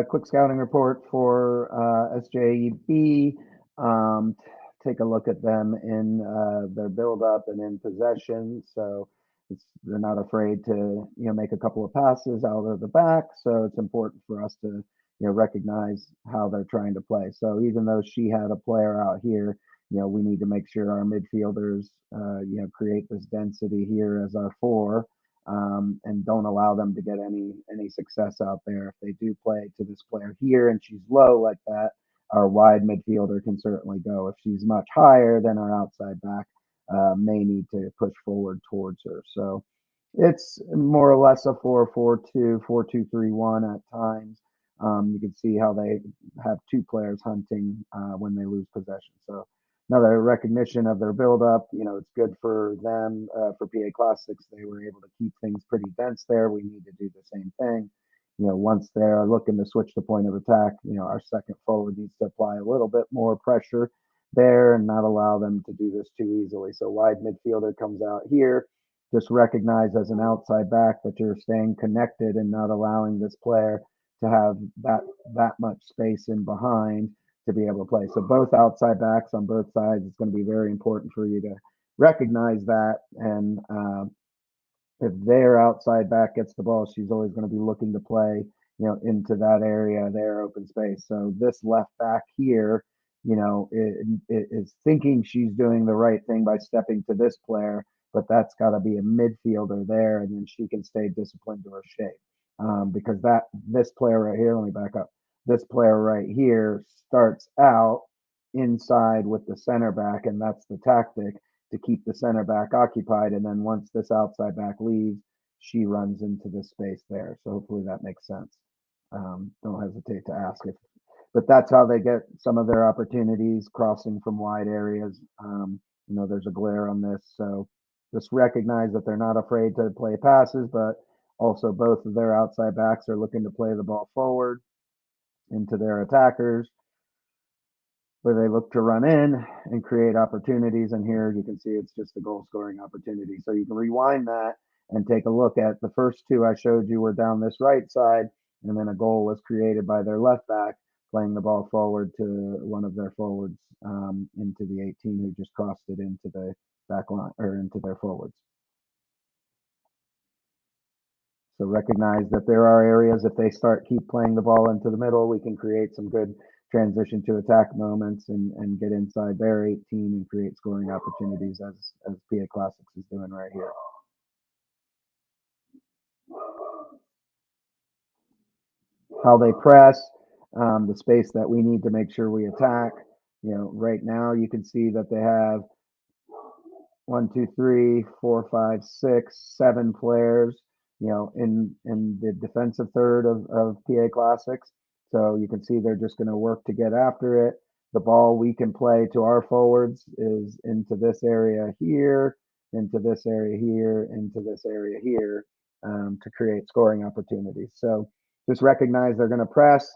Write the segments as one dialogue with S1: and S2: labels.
S1: quick scouting report for SJB. Um, Take a look at them in their build-up and in possession. So they're not afraid to make a couple of passes out of the back. So it's important for us to recognize how they're trying to play. So even though she had a player out here, we need to make sure our midfielders create this density here as our four, and don't allow them to get any success out there. If they do play to this player here and she's low like that, our wide midfielder can certainly go. If she's much higher, then our outside back may need to push forward towards her. So it's more or less a 4-4-2, 4-2-3-1 at times. You can see how they have two players hunting when they lose possession. So another recognition of their build-up. It's good for them. For PA Classics, they were able to keep things pretty dense there. We need to do the same thing. Once they're looking to switch the point of attack, our second forward needs to apply a little bit more pressure there and not allow them to do this too easily. So wide midfielder comes out here. Just recognize as an outside back that you're staying connected and not allowing this player to have that much space in behind to be able to play. So both outside backs on both sides, it's going to be very important for you to recognize that. And if their outside back gets the ball, she's always going to be looking to play, into that area, their open space. So this left back here, it is thinking she's doing the right thing by stepping to this player, but that's got to be a midfielder there, and then she can stay disciplined to her shape. Because this player right here, let me back up. This player right here starts out inside with the center back, and that's the tactic to keep the center back occupied. And then once this outside back leaves, she runs into this space there. So hopefully that makes sense. Don't hesitate to ask if, but that's how they get some of their opportunities crossing from wide areas. There's a glare on this. So just recognize that they're not afraid to play passes, but also both of their outside backs are looking to play the ball forward into their attackers, where they look to run in and create opportunities. And here you can see it's just a goal scoring opportunity. So you can rewind that and take a look at the first two I showed you were down this right side, and then a goal was created by their left back playing the ball forward to one of their forwards, into the 18 who just crossed it into the back line or into their forwards. So recognize that there are areas, if they keep playing the ball into the middle, we can create some good transition to attack moments and get inside their 18 and create scoring opportunities as PA Classics is doing right here. How they press, the space that we need to make sure we attack. Right now you can see that they have 1, 2, 3, 4, 5, 6, 7 players, in the defensive third of PA Classics. So you can see they're just going to work to get after it. The ball we can play to our forwards is into this area here, into this area here, into this area here, to create scoring opportunities. So just recognize they're going to press.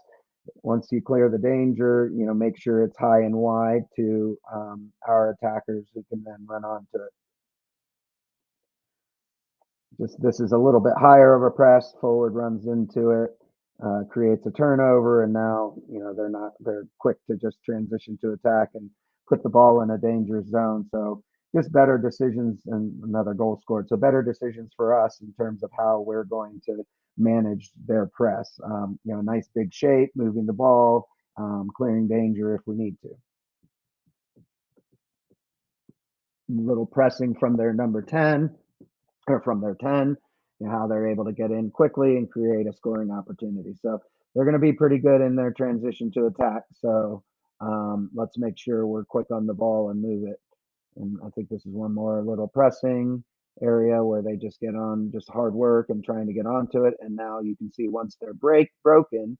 S1: Once you clear the danger, make sure it's high and wide to our attackers who can then run onto it. This is a little bit higher of a press. Forward runs into it, creates a turnover, and now they're quick to just transition to attack and put the ball in a dangerous zone. So just better decisions and another goal scored. So better decisions for us in terms of how we're going to manage their press. Nice big shape, moving the ball, clearing danger if we need to. A little pressing from their number 10 or from their 10, how they're able to get in quickly and create a scoring opportunity. So they're going to be pretty good in their transition to attack. So let's make sure we're quick on the ball and move it. And I think this is one more little pressing area where they just get on just hard work and trying to get onto it. And now you can see once they're broken,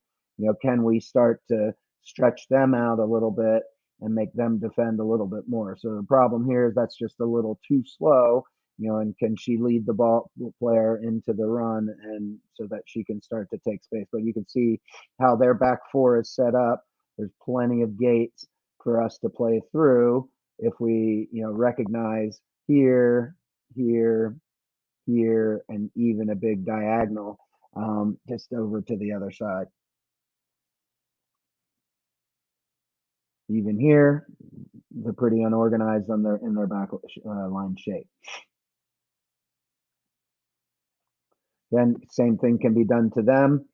S1: can we start to stretch them out a little bit and make them defend a little bit more? So the problem here is that's just a little too slow, and can she lead the ball player into the run and so that she can start to take space? But you can see how their back four is set up. There's plenty of gates for us to play through if we, recognize here, here, here, and even a big diagonal just over to the other side. Even here, they're pretty unorganized on their in their back line shape. Then same thing can be done to them,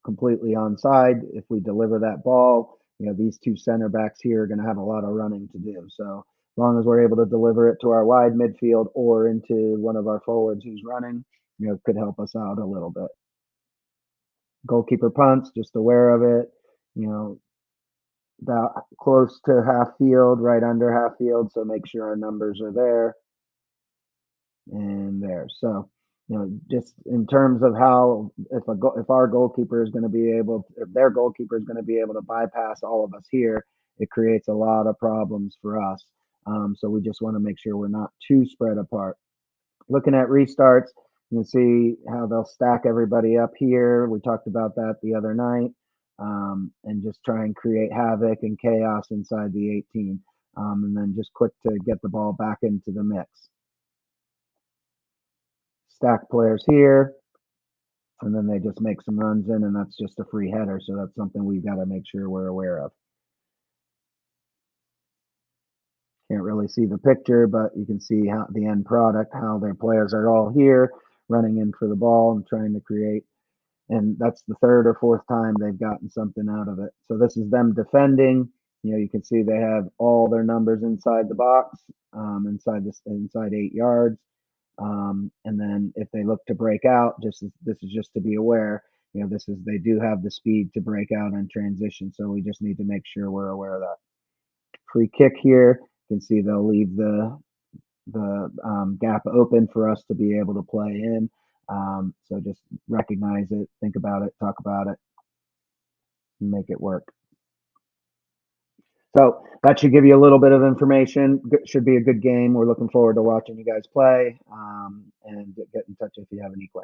S1: completely onside. If we deliver that ball, these two center backs here are going to have a lot of running to do. So as long as we're able to deliver it to our wide midfield or into one of our forwards who's running, could help us out a little bit. Goalkeeper punts, just aware of it, about close to half field, right under half field. So make sure our numbers are there and there. So, just in terms of how if our goalkeeper is going to be able, if their goalkeeper is going to be able to bypass all of us here, it creates a lot of problems for us. So we just want to make sure we're not too spread apart. Looking at restarts, you can see how they'll stack everybody up here. We talked about that the other night, and just try and create havoc and chaos inside the 18, and then just quick to get the ball back into the mix. Stack players here, and then they just make some runs in, and that's just a free header. So that's something we've got to make sure we're aware of. Can't really see the picture, but you can see how the end product, how their players are all here running in for the ball and trying to create. And that's the third or fourth time they've gotten something out of it. So this is them defending. You can see they have all their numbers inside the box, inside 8 yards. And then if they look to break out, this is just to be aware. They do have the speed to break out in transition. So we just need to make sure we're aware of that. Free kick here. You can see they'll leave the gap open for us to be able to play in. So just recognize it, think about it, talk about it, and make it work. So that should give you a little bit of information. Should be a good game. We're looking forward to watching you guys play, and get in touch if you have any questions.